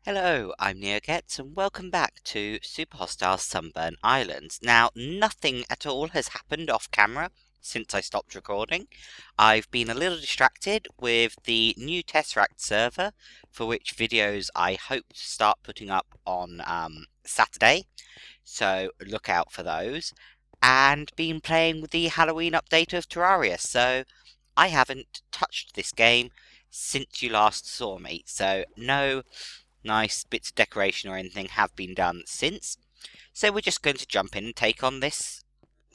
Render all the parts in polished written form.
Hello, I'm NeoGets and welcome back to Super Hostile Sunburn Islands. Now, nothing at all has happened off camera since I stopped recording. I've been a little distracted with the new Tesseract server, for which videos I hope to start putting up on Saturday, so look out for those, and been playing with the Halloween update of Terraria, so I haven't touched this game since you last saw me, so no nice bits of decoration or anything have been done since. So we're just going to jump in and take on this.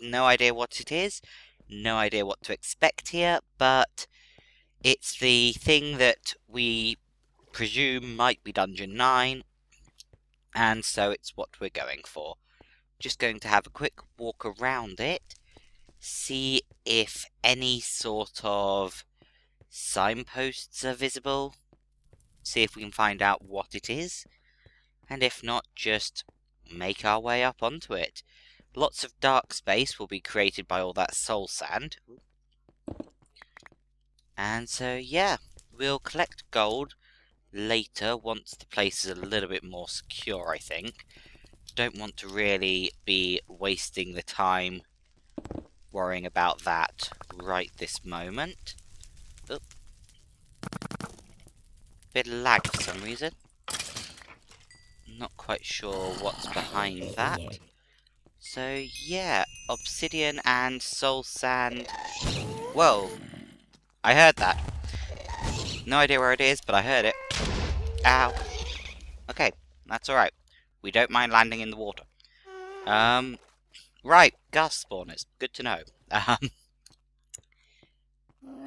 No idea what it is, no idea what to expect here, but it's the thing that we presume might be Dungeon 9, and so it's what we're going for. Just going to have a quick walk around it, see if any sort of signposts are visible, see if we can find out what it is, and if not, just make our way up onto it. Lots of dark space will be created by all that soul sand. And so, yeah, we'll collect gold later once the place is a little bit more secure, I think. Don't want to really be wasting the time worrying about that right this moment. Oop. Bit of lag for some reason. Not quite sure what's behind that. So yeah, obsidian and soul sand. Whoa, I heard that. No idea where it is, but I heard it. Ow. Okay, that's alright. We don't mind landing in the water. Right, gas spawners. Good to know.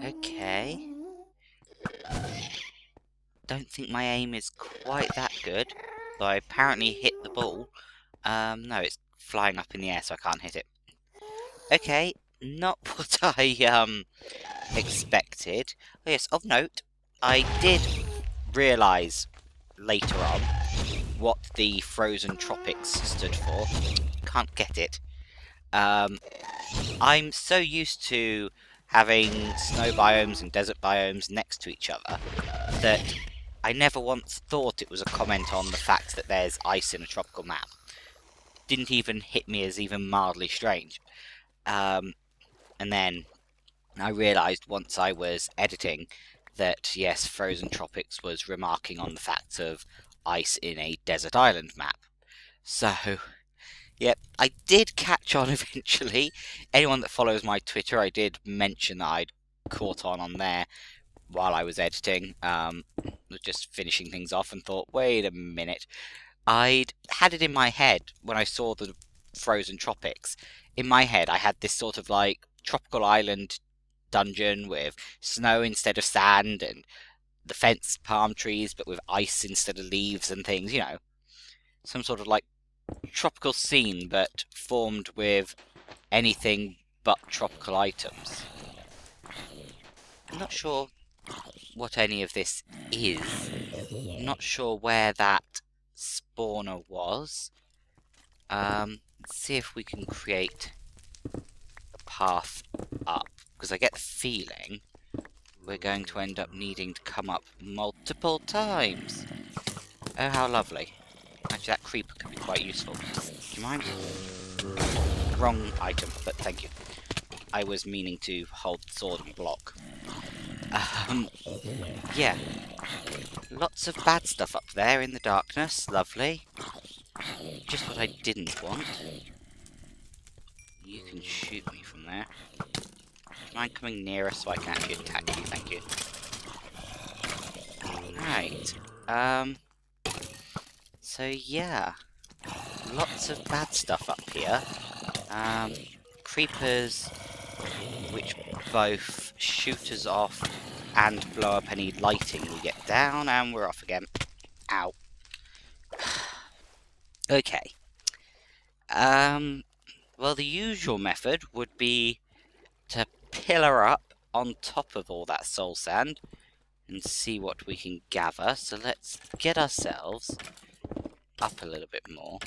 Okay. Don't think my aim is quite that good, though I apparently hit the ball. No, it's flying up in the air, so I can't hit it. Okay, not what I, expected. Oh yes, of note, I did realise later on what the frozen tropics stood for. Can't get it. I'm so used to having snow biomes and desert biomes next to each other that I never once thought it was a comment on the fact that there's ice in a tropical map. Didn't even hit me as even mildly strange. And then I realised once I was editing that, yes, Frozen Tropics was remarking on the fact of ice in a desert island map. So, yep, I did catch on eventually. Anyone that follows my Twitter, I did mention that I'd caught on there while I was editing. Was just finishing things off and thought, wait a minute. I'd had it in my head when I saw the Frozen Tropics. In my head, I had this sort of like tropical island dungeon with snow instead of sand and the fenced palm trees but with ice instead of leaves and things, you know. Some sort of like tropical scene but formed with anything but tropical items. I'm not sure what any of this is. I'm not sure where that spawner was. Let's see if we can create a path up, because I get the feeling we're going to end up needing to come up multiple times. Oh, how lovely. Actually, that creeper could be quite useful. Do you mind? Wrong item, but thank you. I was meaning to hold the sword and block. Yeah. Lots of bad stuff up there in the darkness. Lovely. Just what I didn't want. You can shoot me from there. Do you mind coming nearer so I can actually attack you? Thank you. Right. So yeah. Lots of bad stuff up here. Creepers, which both shoot us off and blow up any lighting we get down, and we're off again. Ow. Okay. Well, the usual method would be to pillar up on top of all that soul sand and see what we can gather. So let's get ourselves up a little bit more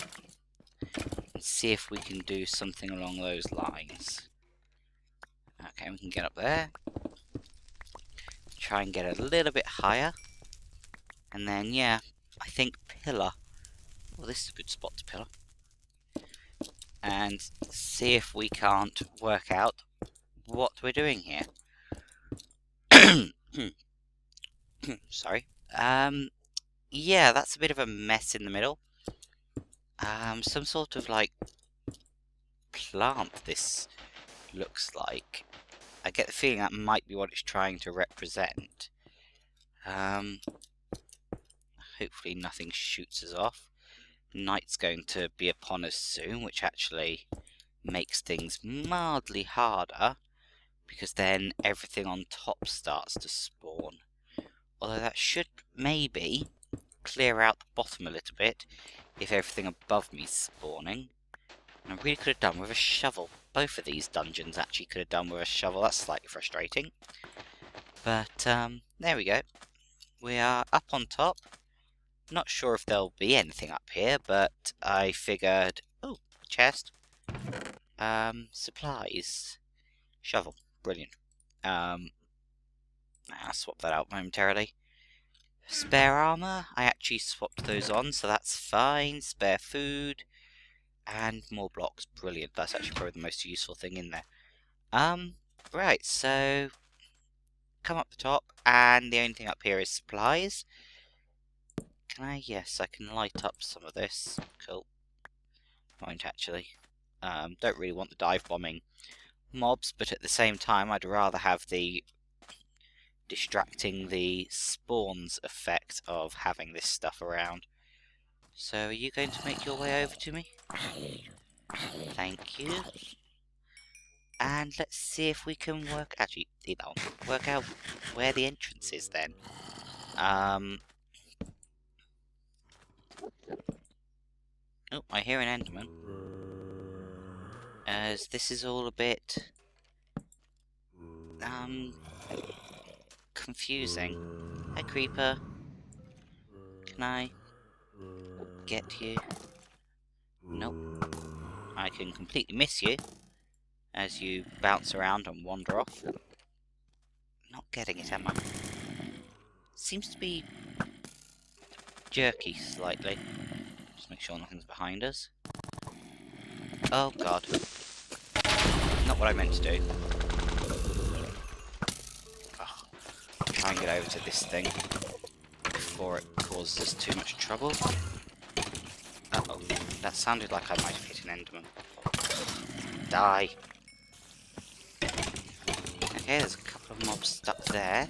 and see if we can do something along those lines. Okay, we can get up there. Try and get a little bit higher. And then, yeah, I think, pillar. Well, this is a good spot to pillar. And see if we can't work out what we're doing here. Sorry. Yeah, that's a bit of a mess in the middle. Some sort of, like, plant this looks like. I get the feeling that might be what it's trying to represent. Hopefully nothing shoots us off. Night's going to be upon us soon, which actually makes things mildly harder, because then everything on top starts to spawn. Although that should maybe clear out the bottom a little bit if everything above me's spawning. And I really could have done with a shovel. Both of these dungeons actually could have done with a shovel. That's slightly frustrating. But there we go. We are up on top. Not sure if there'll be anything up here, but I figured... Oh, chest. Supplies. Shovel. Brilliant. I'll swap that out momentarily. Spare armor. I actually swapped those on, so that's fine. Spare food. And more blocks. Brilliant. That's actually probably the most useful thing in there. Right, so... Come up the top, and the only thing up here is supplies. Can I? Yes, I can light up some of this. Cool. Won't actually. Don't really want the dive bombing mobs, but at the same time I'd rather have the distracting the spawns effect of having this stuff around. So are you going to make your way over to me? Thank you. And let's see if we can work out where the entrance is then. Oh, I hear an enderman. As this is all a bit confusing. Hi, creeper. Can I get you? Nope. I can completely miss you as you bounce around and wander off. Not getting it, am I? Seems to be jerky slightly. Just make sure nothing's behind us. Oh god. Not what I meant to do. Oh, try and get over to this thing before it causes us too much trouble. Uh-oh. That sounded like I might have hit an enderman. Die. Okay, there's a couple of mobs stuck there.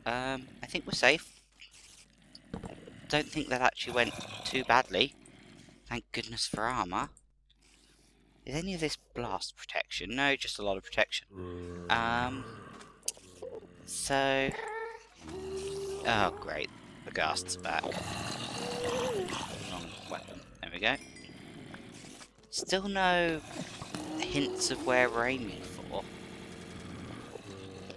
I think we're safe. Don't think that actually went too badly. Thank goodness for armor. Is any of this blast protection? No, just a lot of protection. So... Oh, great. The ghast's back. Wrong weapon. There we go. Still no hints of where we're aiming for.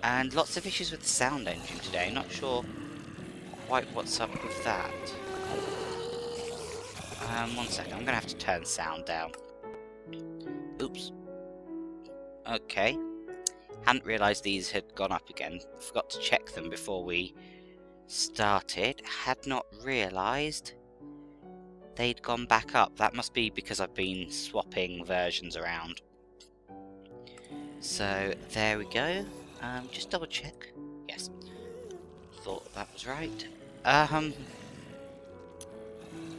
And lots of issues with the sound engine today. Not sure quite what's up with that. One second. I'm going to have to turn sound down. Oops. Okay. Hadn't realised these had gone up again. Forgot to check them before we started. Had not realised they'd gone back up. That must be because I've been swapping versions around. So, there we go. Just double check. Yes. Thought that was right.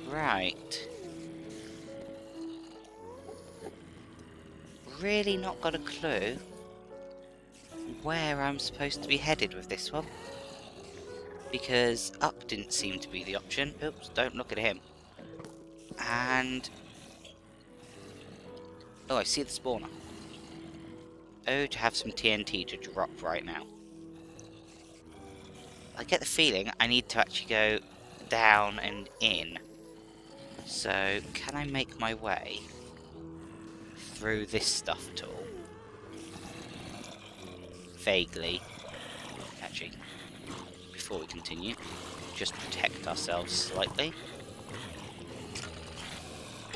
Right. Really not got a clue where I'm supposed to be headed with this one. Because up didn't seem to be the option. Oops, don't look at him. And... oh, I see the spawner. Oh, to have some TNT to drop right now. I get the feeling I need to actually go down and in. So, can I make my way through this stuff at all? Vaguely. Actually, before we continue, just protect ourselves slightly.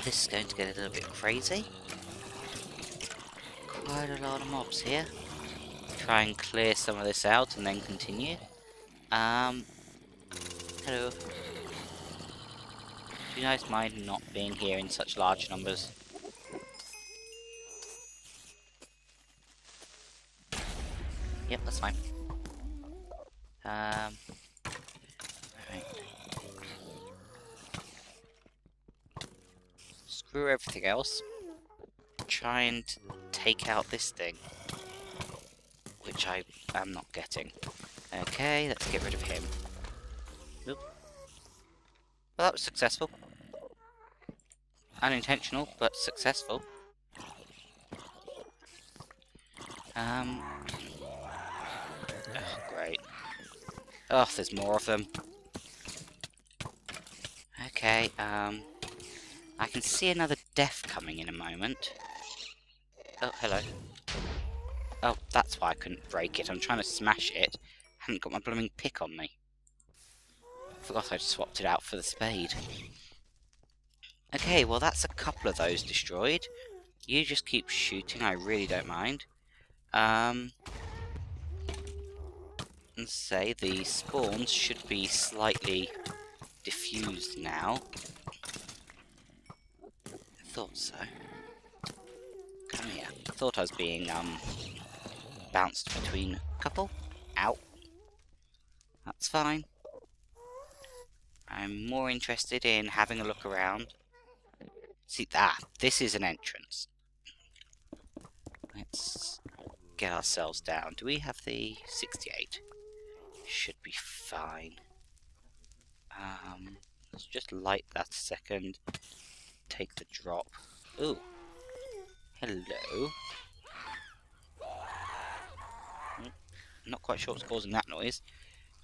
This is going to get a little bit crazy. Quite a lot of mobs here. Try and clear some of this out and then continue. Hello. Do you guys mind not being here in such large numbers? Yep, that's fine. Alright. Screw everything else. Try and take out this thing, which I am not getting. Okay, let's get rid of him. Oop. Well, that was successful. Unintentional, but successful. Oh, great. Oh, there's more of them. Okay, I can see another death coming in a moment. Oh, hello. Oh, that's why I couldn't break it. I'm trying to smash it. Hadn't got my blooming pick on me. Forgot I'd swapped it out for the spade. Okay, well that's a couple of those destroyed. You just keep shooting, I really don't mind. Let's say the spawns should be slightly diffused now. I thought so. Come here. I thought I was being, bounced between a couple. Ow. That's fine. I'm more interested in having a look around. See, this is an entrance. Let's get ourselves down. Do we have the 68? Should be fine. Let's just light that a second. Take the drop. Ooh. Hello. Not quite sure what's causing that noise.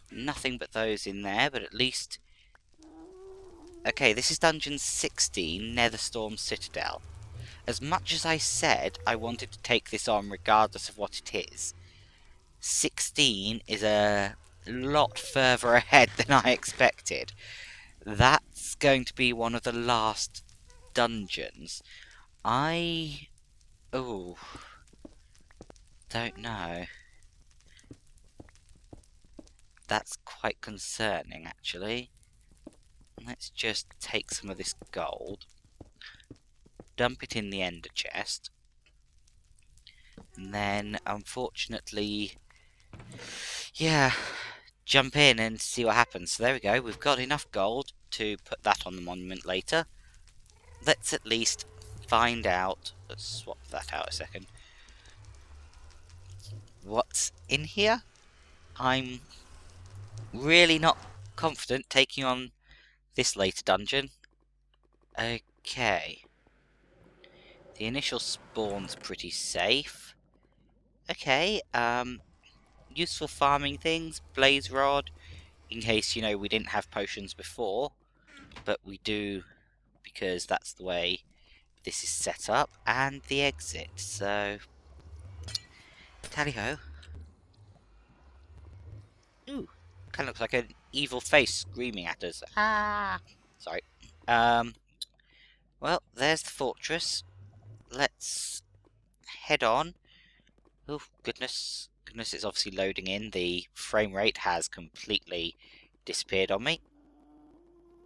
Nothing but those in there, but at least... Okay, this is Dungeon 16, Netherstorm Citadel. As much as I said I wanted to take this on regardless of what it is, 16 is a lot further ahead than I expected. That's going to be one of the last dungeons. Oh, don't know. That's quite concerning, actually. Let's just take some of this gold, dump it in the ender chest, and then, unfortunately, yeah, jump in and see what happens. So there we go, we've got enough gold to put that on the monument later. Let's at least find out, let's swap that out a second, what's in here. I'm really not confident taking on this later dungeon. Okay. The initial spawn's pretty safe. Okay, useful farming things, blaze rod, in case, you know, we didn't have potions before, but we do because that's the way this is set up, and the exit, so... Tally-ho. Ooh, kinda looks like an evil face screaming at us. Ah! Sorry. Well, there's the fortress. Let's head on. Oh, goodness. Goodness, it's obviously loading in. The frame rate has completely disappeared on me.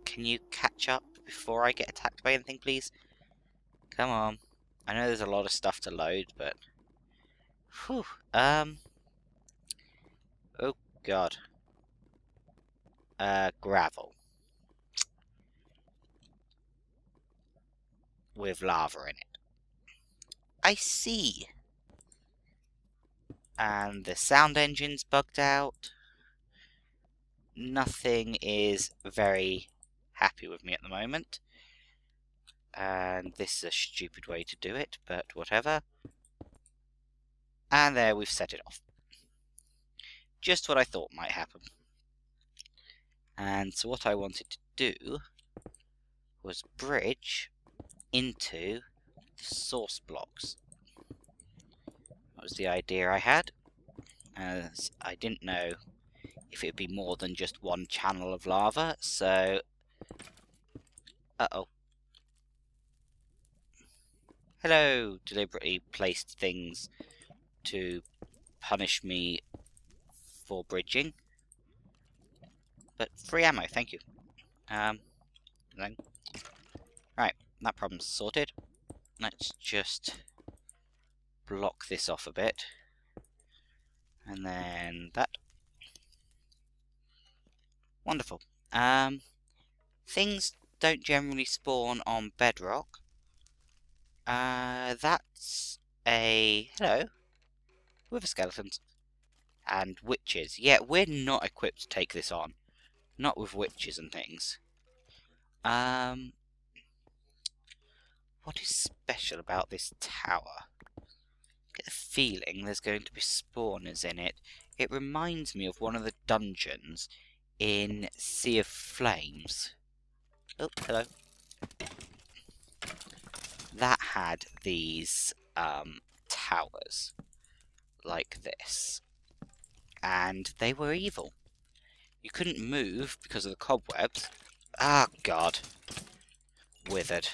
Can you catch up before I get attacked by anything, please? Come on. I know there's a lot of stuff to load, but... Whew. Oh, God. Gravel. With lava in it. I see. And the sound engine's bugged out. Nothing is very happy with me at the moment. And this is a stupid way to do it, but whatever. And there, we've set it off. Just what I thought might happen. And so what I wanted to do was bridge into the source blocks. That was the idea I had, as I didn't know if it would be more than just one channel of lava, so... Uh-oh. Hello! Deliberately placed things to punish me for bridging. but free ammo, thank you. Then, right, that problem's sorted. Let's just block this off a bit. And then that. Wonderful. Things don't generally spawn on bedrock. That's a... hello. Wither skeletons. And witches. Yeah, we're not equipped to take this on. Not with witches and things. What is special about this tower? I get the feeling there's going to be spawners in it. It reminds me of one of the dungeons in Sea of Flames. Oh, hello. That had these towers like this, and they were evil. You couldn't move because of the cobwebs. Ah, God. Withered.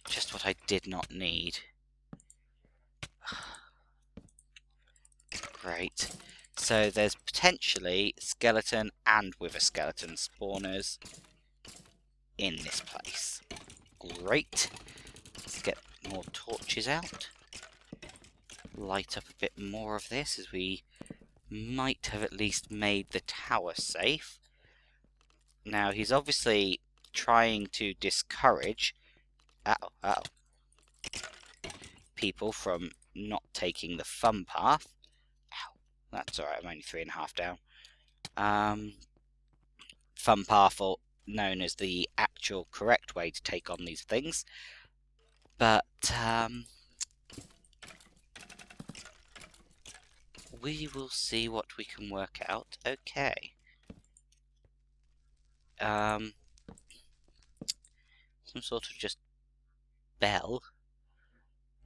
Just what I did not need. Great. So there's potentially skeleton and wither skeleton spawners in this place. Great. Let's get more torches out. Light up a bit more of this, as we might have at least made the tower safe. Now, he's obviously trying to discourage people from not taking the fun path. Ow, that's alright, I'm only 3.5 down. Fun path, known as the actual correct way to take on these things. But, we will see what we can work out. Okay. Some sort of just bell.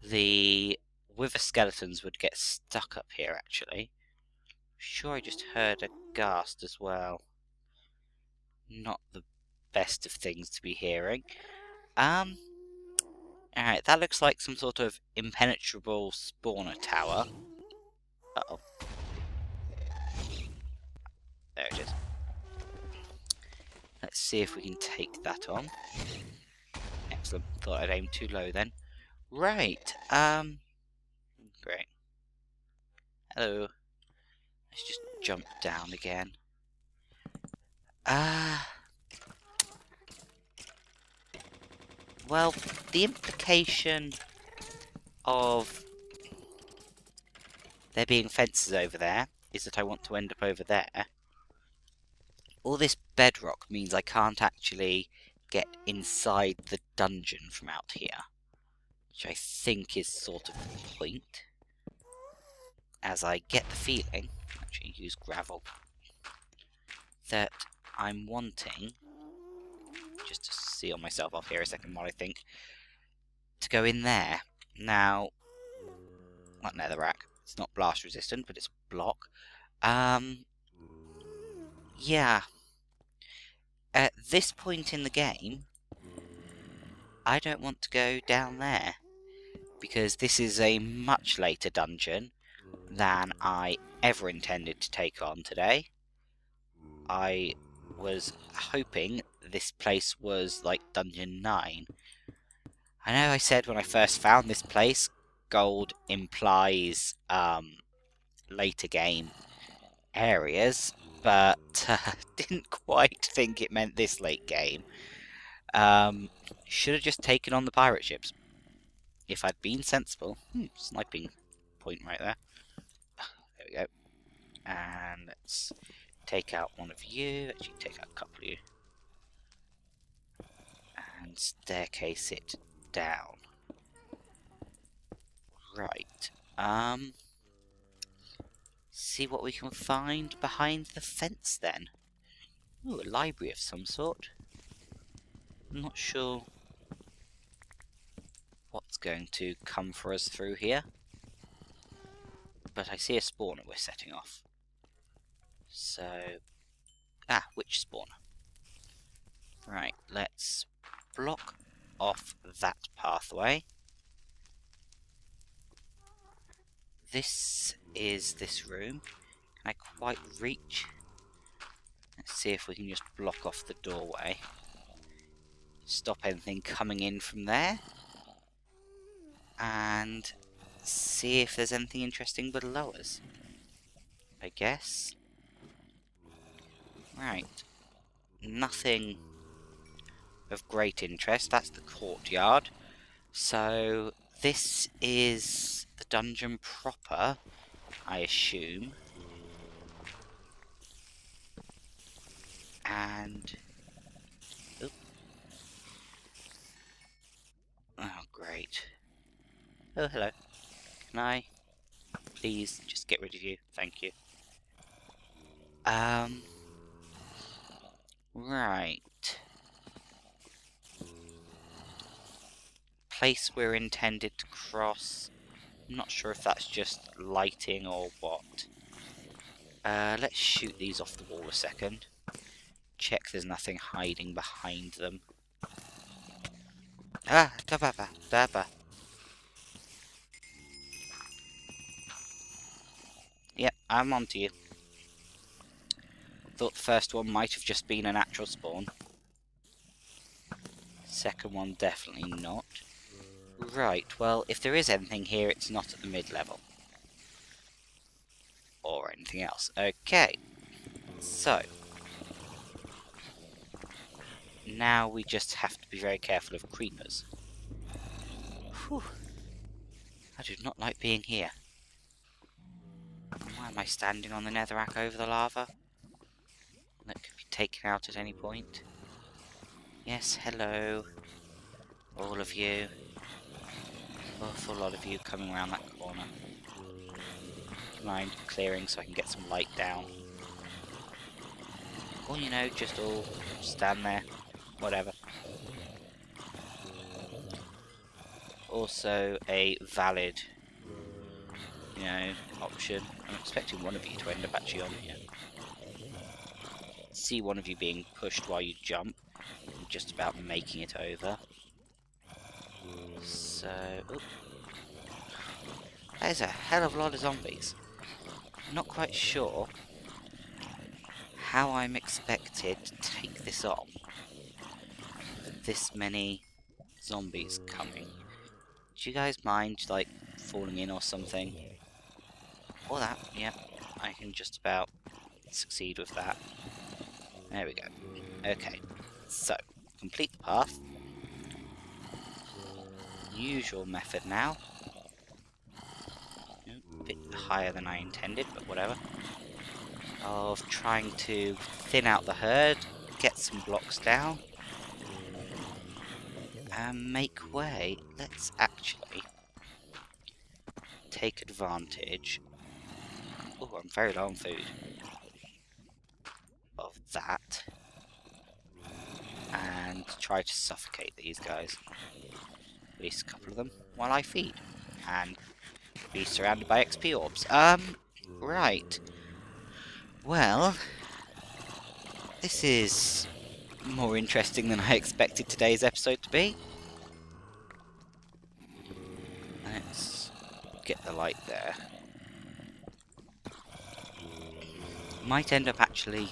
The wither skeletons would get stuck up here, actually. Sure, I just heard a ghast as well. Not the best of things to be hearing. Alright, that looks like some sort of impenetrable spawner tower. Uh-oh. There it is. Let's see if we can take that on. Excellent. Thought I'd aimed too low then. Right, great. Hello. Let's just jump down again. Well, the implication of there being fences over there is that I want to end up over there. All this bedrock means I can't actually get inside the dungeon from out here, which I think is sort of the point, as I get the feeling, actually use gravel, that I'm wanting, just to seal myself off here a second while I think, to go in there. Now, not netherrack, it's not blast resistant, but it's block. Yeah. At this point in the game, I don't want to go down there, because this is a much later dungeon than I ever intended to take on today. I was hoping this place was like Dungeon 9. I know I said when I first found this place, gold implies later game areas, but didn't quite think it meant this late game. Should have just taken on the pirate ships. If I'd been sensible. Sniping point right there. There we go. And let's take out one of you. Actually, take out a couple of you. And staircase it down. Right. See what we can find behind the fence then. Ooh, a library of some sort. I'm not sure what's going to come for us through here. But I see a spawner we're setting off. So... witch spawner. Right, let's block off that pathway. This is this room. Can I quite reach? Let's see if we can just block off the doorway. Stop anything coming in from there. And see if there's anything interesting below us. I guess. Right. Nothing of great interest. That's the courtyard. So this is the dungeon proper, I assume. And oh great. Oh hello. Can I please just get rid of you? Thank you. Right. Place we're intended to cross. I'm not sure if that's just lighting or what. Let's shoot these off the wall a second. Check there's nothing hiding behind them. Ah, dababa, daba. Yep, I'm onto you. Thought the first one might have just been a natural spawn. Second one definitely not. Right, well, if there is anything here, it's not at the mid-level. Or anything else. Okay. So. Now we just have to be very careful of creepers. Whew. I do not like being here. Why am I standing on the netherrack over the lava? That could be taken out at any point. Yes, hello. All of you. Awful lot of you coming around that corner. Mind clearing so I can get some light down. Or, you know, just all stand there. Whatever. Also a valid, you know, option. I'm expecting one of you to end up actually on here. See one of you being pushed while you jump. And just about making it over. So... Ooh. That is a hell of a lot of zombies. I'm not quite sure how I'm expected to take this on. This many zombies coming. Do you guys mind, like, falling in or something? Or that, yeah. I can just about succeed with that. There we go. Okay, so, complete the path. Usual method now. A bit higher than I intended, but whatever. Of trying to thin out the herd, get some blocks down, and make way. Let's actually take advantage. Oh, I'm very low on food. Of that. And try to suffocate these guys. At least a couple of them while I feed. And be surrounded by XP orbs. Right. Well, this is more interesting than I expected today's episode to be. Let's get the light there. Might end up actually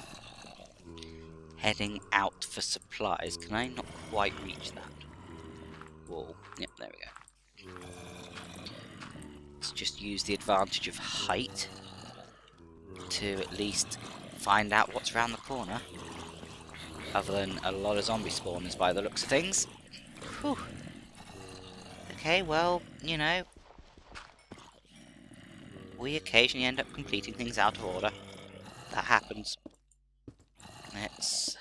heading out for supplies. Can I not quite reach that wall? Yep, there we go. Let's just use the advantage of height to at least find out what's around the corner. Other than a lot of zombie spawners by the looks of things. Whew. Okay, well, you know, we occasionally end up completing things out of order. That happens. Let's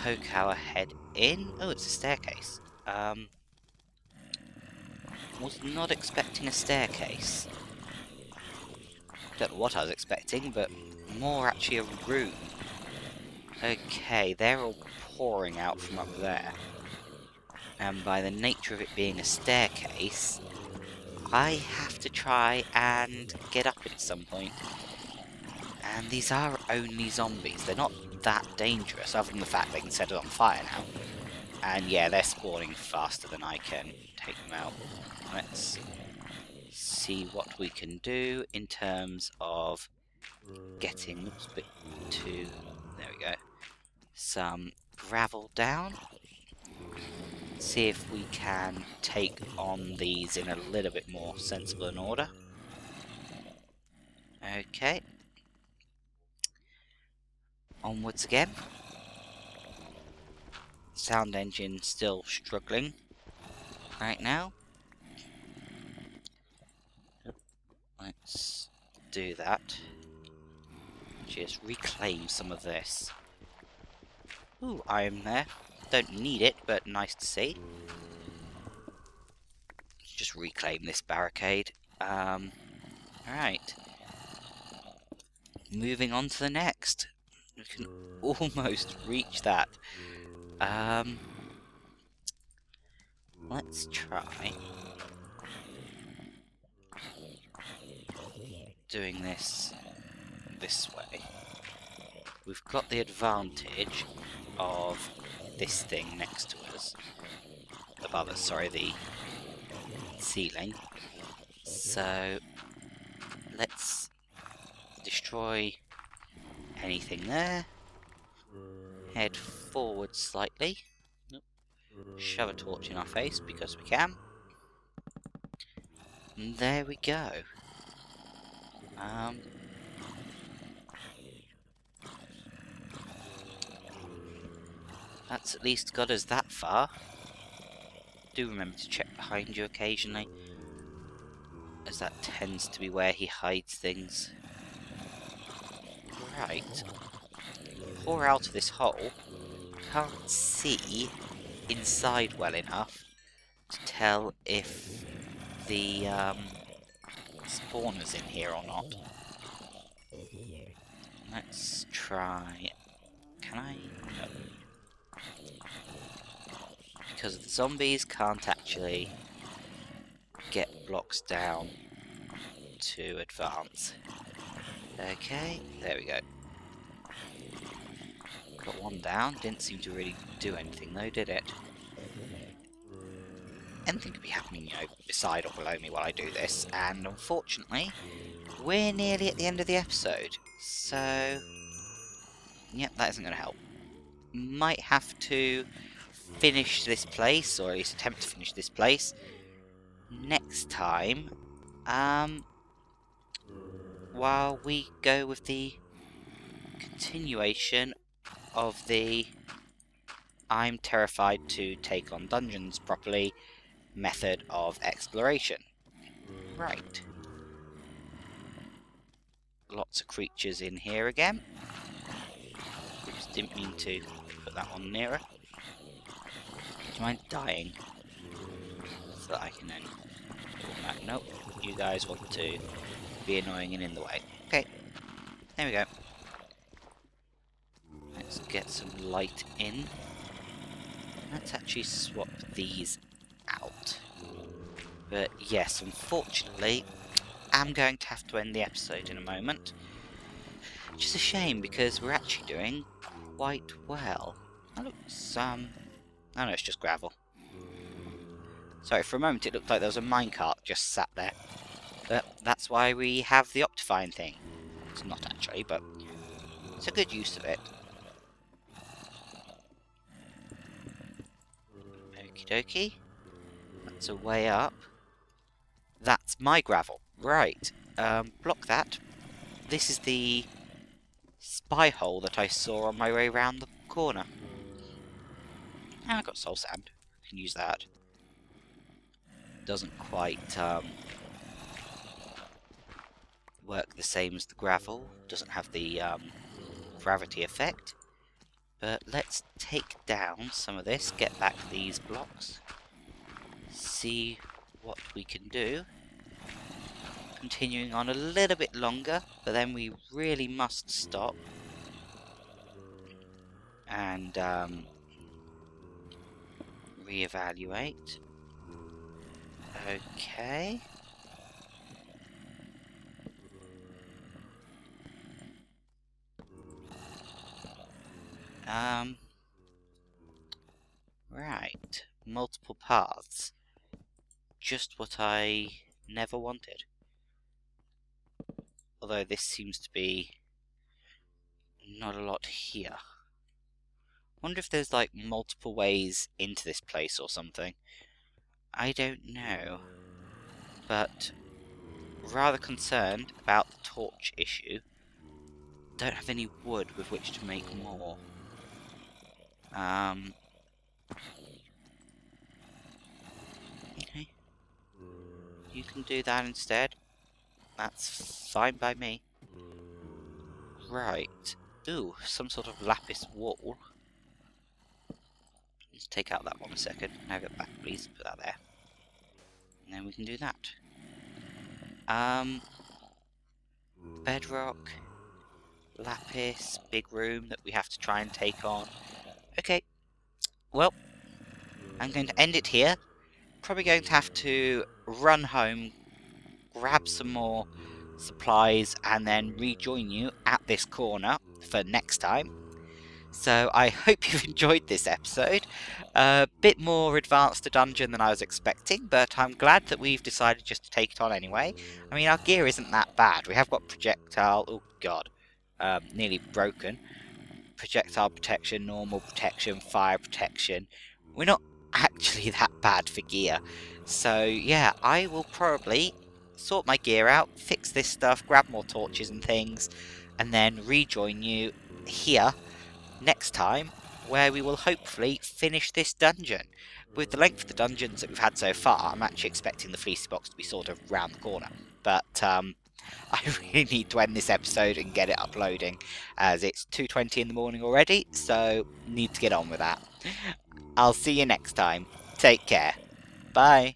poke our head in. Oh, it's a staircase. Was not expecting a staircase. Don't know what I was expecting, but more actually a room. Okay, they're all pouring out from up there. And by the nature of it being a staircase, I have to try and get up it at some point. And these are only zombies. They're not that dangerous, other than the fact they can set it on fire now. And yeah, they're spawning faster than I can take them out. Let's see what we can do in terms of getting... Oops, a bit too There we go. Some gravel down. See if we can take on these in a little bit more sensible an order. Okay. Onwards again. Sound engine still struggling right now. Let's do that. Just reclaim some of this. Ooh, iron there. Don't need it, but nice to see. Just reclaim this barricade. Alright. Moving on to the next. We can almost reach that. Let's try doing this way. We've got the advantage of this thing next to us. Above us, sorry, the ceiling. So let's destroy anything there. Head forward slightly. Shove a torch in our face because we can. And there we go. That's at least got us that far. Do remember to check behind you occasionally, as that tends to be where he hides things. Right. Pour out of this hole. Can't see inside well enough to tell if the spawner's in here or not. Let's try. Can I? No. Because the zombies can't actually get blocks down to advance. Okay, there we go. Got one down. Didn't seem to really do anything though, did it? Anything could be happening, you know, beside or below me while I do this, and unfortunately, we're nearly at the end of the episode, so yep, that isn't going to help. Might have to finish this place, or at least attempt to finish this place, next time, while we go with the continuation of the I'm terrified to take on dungeons properly method of exploration. Right. Lots of creatures in here again. Just didn't mean to put that one nearer. Do you mind dying? So that I can then... Nope, you guys want to be annoying and in the way. Okay, there we go. Let's get some light in. Let's actually swap these out. But yes, unfortunately, I'm going to have to end the episode in a moment. Which is a shame, because we're actually doing quite well. That looks, oh no, it's just gravel. Sorry, for a moment it looked like there was a minecart just sat there. But that's why we have the Optifine thing. It's not actually, but it's a good use of it. Okie dokie. That's a way up. That's my gravel. Right. Block that. This is the spy hole that I saw on my way round the corner. And I got soul sand. I can use that. Doesn't quite work the same as the gravel. Doesn't have the gravity effect. But let's take down some of this, get back these blocks, see what we can do. Continuing on a little bit longer, but then we really must stop and reevaluate. Okay. Right. Multiple paths. Just what I never wanted. Although this seems to be not a lot here. Wonder if there's like multiple ways into this place or something. I don't know. But rather concerned about the torch issue. Don't have any wood with which to make more. Okay. You can do that instead. That's fine by me. Right. Ooh, some sort of lapis wall. Let's take out that one a second. Have it back, please. Put that there. And then we can do that. Bedrock. Lapis. Big room that we have to try and take on. Okay. Well, I'm going to end it here. Probably going to have to run home, grab some more supplies, and then rejoin you at this corner for next time. So I hope you've enjoyed this episode. A bit more advanced a dungeon than I was expecting, but I'm glad that we've decided just to take it on anyway. I mean, our gear isn't that bad. We have got projectile, oh god, nearly broken. Projectile protection, normal protection, fire protection. We're not actually that bad for gear. So yeah, I will probably sort my gear out, fix this stuff, grab more torches and things, and then rejoin you here next time, where we will hopefully finish this dungeon. With the length of the dungeons that we've had so far, I'm actually expecting the fleecy box to be sort of round the corner. But I really need to end this episode and get it uploading, as it's 2:20 in the morning already, so need to get on with that. I'll see you next time. Take care. Bye.